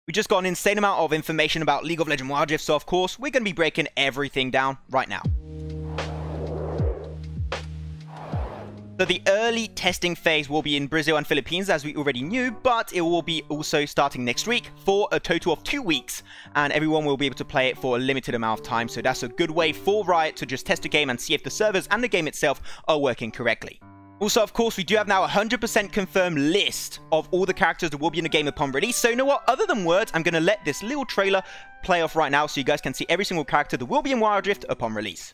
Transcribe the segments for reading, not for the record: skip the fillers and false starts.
We just got an insane amount of information about League of Legends Wild Rift, so of course, we're going to be breaking everything down right now. So the early testing phase will be in Brazil and Philippines, as we already knew, but it will be also starting next week for a total of 2 weeks, and everyone will be able to play it for a limited amount of time, so that's a good way for Riot to just test the game and see if the servers and the game itself are working correctly. Also, of course, we do have now a 100% confirmed list of all the characters that will be in the game upon release. So you know what? Other than words, I'm going to let this little trailer play off right now so you guys can see every single character that will be in Wild Rift upon release.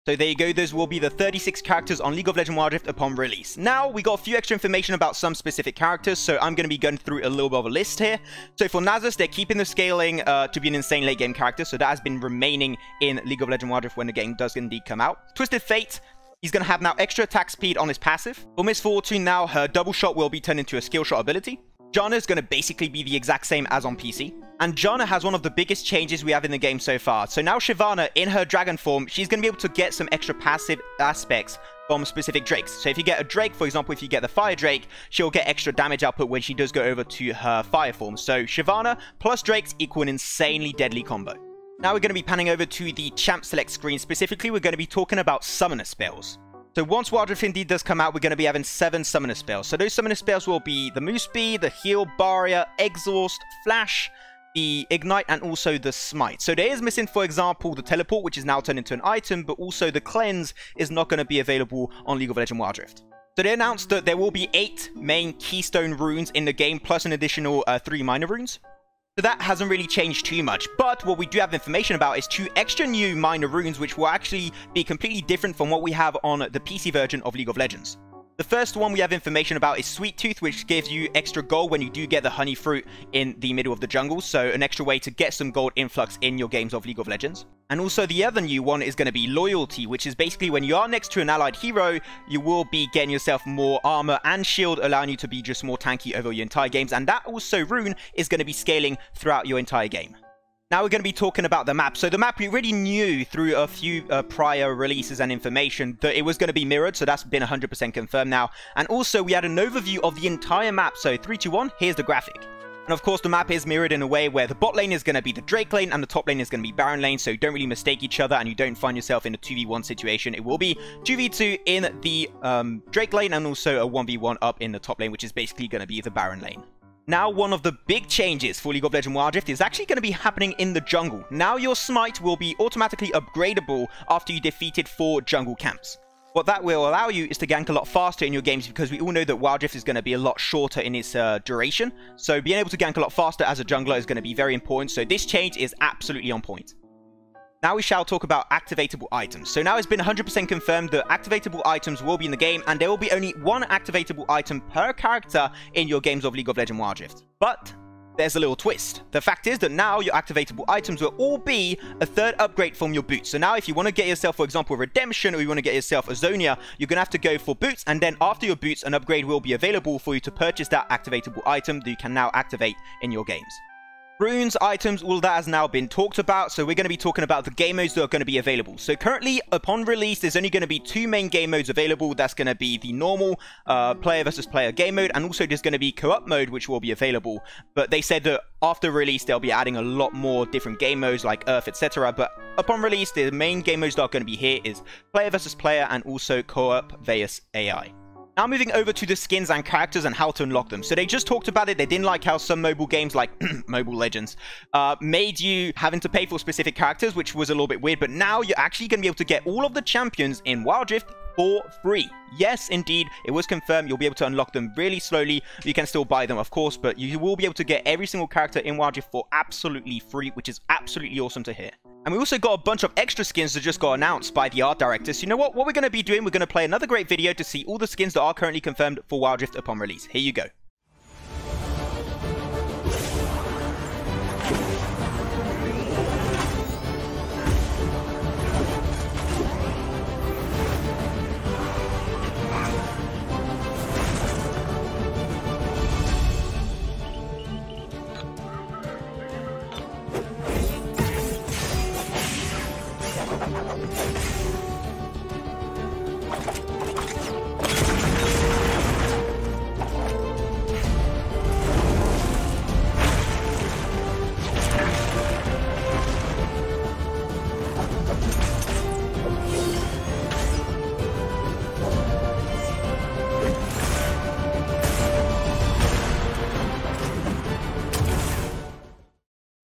So there you go, those will be the 36 characters on League of Legends Wild Rift upon release. Now, we got a few extra information about some specific characters, so I'm going to be going through a little bit of a list here. So for Nasus, they're keeping the scaling to be an insane late game character, so that has been remaining in League of Legends Wild Rift when the game does indeed come out. Twisted Fate, he's going to have now extra attack speed on his passive. For Miss Fortune now, her double shot will be turned into a skill shot ability. Janna is going to basically be the exact same as on PC. And Janna has one of the biggest changes we have in the game so far. So now Shyvana, in her dragon form, she's going to be able to get some extra passive aspects from specific drakes. So if you get a drake, for example, if you get the fire drake, she'll get extra damage output when she does go over to her fire form. So Shyvana plus drakes equal an insanely deadly combo. Now we're going to be panning over to the champ select screen. Specifically, we're going to be talking about summoner spells. So once Wild Rift indeed does come out, we're going to be having 7 summoner spells. So those summoner spells will be the Move Speed, the Heal, Barrier, Exhaust, Flash, the Ignite, and also the Smite. So there is missing, for example, the Teleport, which is now turned into an item, but also the Cleanse is not going to be available on League of Legends Wild Rift. So they announced that there will be 8 main keystone runes in the game, plus an additional 3 minor runes. So that hasn't really changed too much, but what we do have information about is 2 extra new minor runes, which will actually be completely different from what we have on the PC version of League of Legends. The first one we have information about is Sweet Tooth, which gives you extra gold when you do get the honey fruit in the middle of the jungle, so an extra way to get some gold influx in your games of League of Legends. And also the other new one is going to be Loyalty, which is basically when you are next to an allied hero, you will be getting yourself more armor and shield, allowing you to be just more tanky over your entire games, and that also rune is going to be scaling throughout your entire game. Now we're going to be talking about the map. So the map, we already knew through a few prior releases and information that it was going to be mirrored, so that's been 100% confirmed now. And also we had an overview of the entire map. So 3, 2, 1, here's the graphic. And of course the map is mirrored in a way where the bot lane is going to be the Drake lane and the top lane is going to be Baron lane, so don't really mistake each other and you don't find yourself in a 2v1 situation. It will be 2v2 in the Drake lane and also a 1v1 up in the top lane, which is basically going to be the Baron lane. Now, one of the big changes for League of Legends Wild Rift is actually going to be happening in the jungle. Now, your Smite will be automatically upgradable after you defeated 4 jungle camps. What that will allow you is to gank a lot faster in your games, because we all know that Wild Rift is going to be a lot shorter in its duration. So being able to gank a lot faster as a jungler is going to be very important. So this change is absolutely on point. Now we shall talk about activatable items. So now it's been 100% confirmed that activatable items will be in the game, and there will be only 1 activatable item per character in your games of League of Legends Wild Rift. But there's a little twist. The fact is that now your activatable items will all be a third upgrade from your boots. So now if you want to get yourself, for example, Redemption, or you want to get yourself a Zonia, you're going to have to go for boots, and then after your boots, an upgrade will be available for you to purchase that activatable item that you can now activate in your games. Runes, items, all that has now been talked about, so we're going to be talking about the game modes that are going to be available. So currently, upon release, there's only going to be 2 main game modes available. That's going to be the normal player versus player game mode, and also there's going to be co-op mode, which will be available. But they said that after release, they'll be adding a lot more different game modes like Earth, etc. But upon release, the main game modes that are going to be here is player versus player and also co-op vs AI. Now moving over to the skins and characters and how to unlock them. So they just talked about it. They didn't like how some mobile games like Mobile Legends made you having to pay for specific characters, which was a little bit weird. But now you're actually going to be able to get all of the champions in Wild Rift for free. Yes, indeed, it was confirmed. You'll be able to unlock them really slowly. You can still buy them, of course, but you will be able to get every single character in Wild Rift for absolutely free, which is absolutely awesome to hear. And we also got a bunch of extra skins that just got announced by the art director. So you know what? What we're going to be doing, we're going to play another great video to see all the skins that are currently confirmed for Wild Rift upon release. Here you go.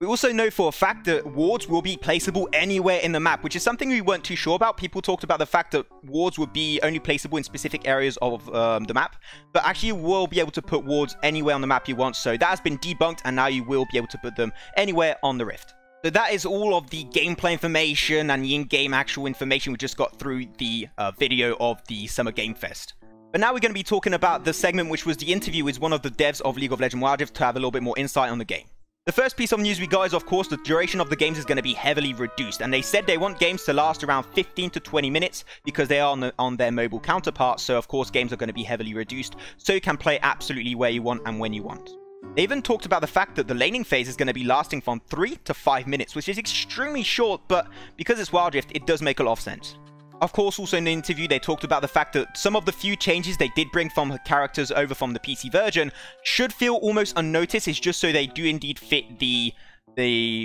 We also know for a fact that wards will be placeable anywhere in the map, which is something we weren't too sure about. People talked about the fact that wards would be only placeable in specific areas of the map, but actually you will be able to put wards anywhere on the map you want. So that has been debunked, and now you will be able to put them anywhere on the Rift. So that is all of the gameplay information and the in-game actual information we just got through the video of the Summer Game Fest. But now we're going to be talking about the segment which was the interview with one of the devs of League of Legends Wild Rift to have a little bit more insight on the game. The first piece of news we got is, of course, the duration of the games is going to be heavily reduced, and they said they want games to last around 15 to 20 minutes because they are on their mobile counterparts, so of course games are going to be heavily reduced, so you can play absolutely where you want and when you want. They even talked about the fact that the laning phase is going to be lasting from 3 to 5 minutes, which is extremely short, but because it's Wild Rift, it does make a lot of sense. Of course, also in the interview, they talked about the fact that some of the few changes they did bring from characters over from the PC version should feel almost unnoticed. It's just so they do indeed fit the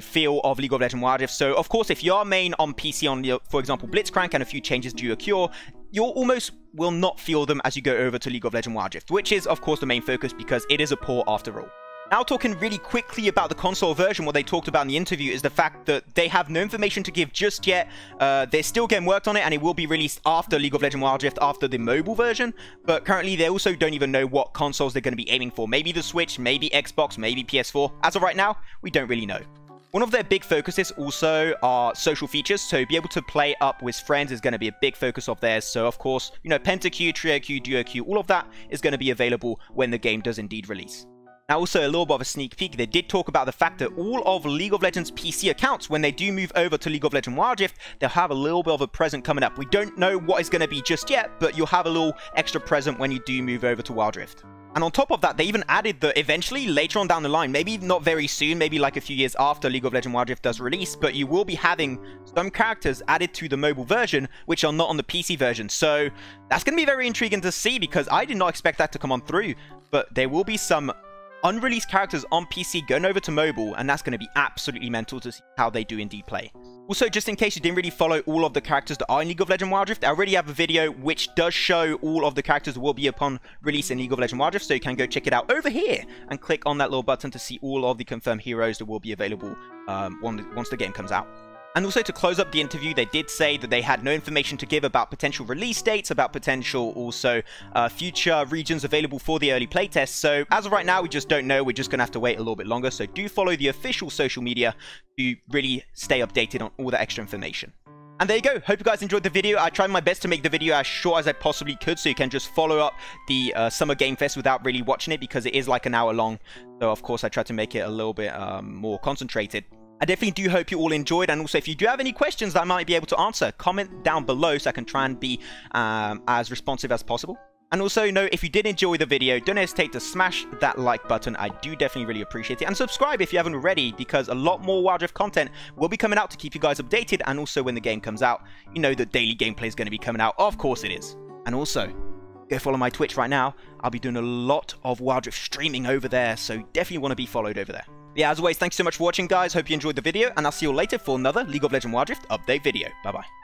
feel of League of Legends Wild Rift. So, of course, if you are main on PC on, for example, Blitzcrank, and a few changes do occur, you almost will not feel them as you go over to League of Legends Wild Rift, which is, of course, the main focus because it is a port after all. Now talking really quickly about the console version, what they talked about in the interview is the fact that they have no information to give just yet. They're still getting worked on it, and it will be released after League of Legends Wild Rift, after the mobile version. But currently, they also don't even know what consoles they're going to be aiming for. Maybe the Switch, maybe Xbox, maybe PS4. As of right now, we don't really know. One of their big focuses also are social features, so be able to play up with friends is going to be a big focus of theirs. So, of course, you know, Pentaqueue, Trio Queue, Duo Queue, all of that is going to be available when the game does indeed release. Now, also a little bit of a sneak peek, they did talk about the fact that all of League of Legends PC accounts, when they do move over to League of Legends Wild Rift, they'll have a little bit of a present coming up. We don't know what it's going to be just yet, but you'll have a little extra present when you do move over to Wild Rift. And on top of that, they even added that eventually, later on down the line, maybe not very soon, maybe like a few years after League of Legends Wild Rift does release, but you will be having some characters added to the mobile version, which are not on the PC version. So that's going to be very intriguing to see, because I did not expect that to come on through, but there will be some unreleased characters on PC going over to mobile, and that's going to be absolutely mental to see how they do indeed play. Also, just in case you didn't really follow all of the characters that are in League of Legends Wild Rift, I already have a video which does show all of the characters that will be upon release in League of Legends Wild Rift, so you can go check it out over here and click on that little button to see all of the confirmed heroes that will be available once the game comes out. And also, to close up the interview, they did say that they had no information to give about potential release dates, about potential also future regions available for the early playtest. So as of right now, we just don't know. We're just going to have to wait a little bit longer. So do follow the official social media to really stay updated on all the extra information. And there you go. Hope you guys enjoyed the video. I tried my best to make the video as short as I possibly could, so you can just follow up the Summer Game Fest without really watching it, because it is like an hour long. So of course I tried to make it a little bit more concentrated. I definitely do hope you all enjoyed, and also if you do have any questions that I might be able to answer, comment down below so I can try and be as responsive as possible. And also, if you did enjoy the video, don't hesitate to smash that like button. I do definitely really appreciate it. And subscribe if you haven't already, because a lot more Wild Rift content will be coming out to keep you guys updated. And also, when the game comes out, you know the daily gameplay is going to be coming out. Of course it is. And also, go follow my Twitch right now. I'll be doing a lot of Wild Rift streaming over there, so definitely want to be followed over there. Yeah, as always, thanks so much for watching, guys. Hope you enjoyed the video, and I'll see you all later for another League of Legends Wild Rift update video. Bye-bye.